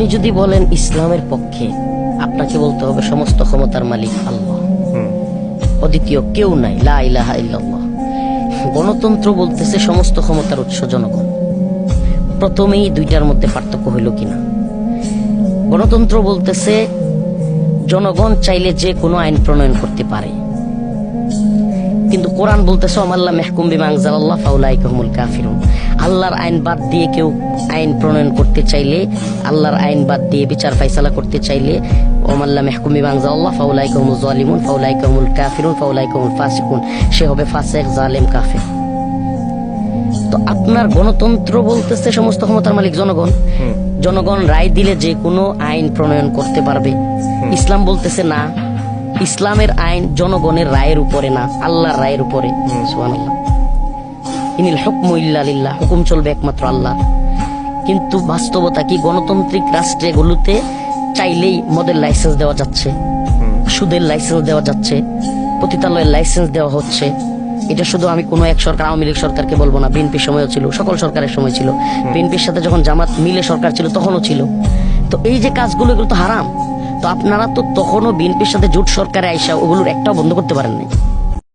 আপনি যদি বলেন ইসলামের পক্ষে, আপনাকে বলতে হবে সমস্ত ক্ষমতার মালিক আল্লাহ, অদ্বিতীয় কেউ নাই, লা ইলাহা ইল্লাল্লাহ। গণতন্ত্র বলতেছে সমস্ত ক্ষমতার উৎস জনগণ। প্রথমেই দুইটার মধ্যে পার্থক্য হইল কিনা? গণতন্ত্র বলতেছে জনগণ চাইলে যে কোনো আইন প্রণয়ন করতে পারে, কিন্তু কোরআন বলতেছে আমাল্লাহ মেহকুম বিমা আনজালাল্লাহ ফাউলাইকা হুমুল কাফিরুন। আল্লাহর আইন বাদ দিয়ে কেউ আইন প্রণয়ন করতে চাইলে, আল্লাহর আইন বাদ দিয়ে বিচার ফাইসালা করতে চাইলে, ওমাল্লাহ মেহকুম বিমা আনজালাল্লাহ ফাউলাইকা হুমুল যালিমুন ফাউলাইকা হুমুল কাফিরুন ফাউলাইকা হুমুল ফাসিকুন, সে হবে ফাসিক, জালেম, কাফের। তো আপনার গণতন্ত্র বলতেছে সমস্ত ক্ষমতার মালিক জনগণ, জনগণ রায় দিলে যে কোনো আইন প্রণয়ন করতে পারবে। ইসলাম বলতেছে না, ইসলামের আইন জনগণের রায়ের উপরে না, আল্লাহর রায়ের উপরে। সুবহানাল্লাহ, ইনিল হুকমু ইল্লা লিল্লাহ, হুকুম চলবে একমাত্র আল্লাহ। কিন্তু বাস্তবতা কি? গণতান্ত্রিক রাষ্ট্রগুলোতে চাইলেই মদের লাইসেন্স দেওয়া যাচ্ছে, সুদের লাইসেন্স দেওয়া যাচ্ছে, পতিতালয়ের লাইসেন্স দেওয়া হচ্ছে। এটা শুধু আমি কোনো এক সরকার, আওয়ামী লীগ সরকারকে বলবো না, বিএনপির সময়ও ছিল, সকল সরকারের সময় ছিল। বিএনপির সাথে যখন জামাত মিলে সরকার ছিল তখনও ছিল। তো এই যে কাজগুলো, এগুলো তো হারাম। তো আপনারা তো তখনও বিএনপির সাথে জোট সরকারে আইসা ওগুলোর একটাও বন্ধ করতে পারেন নাই।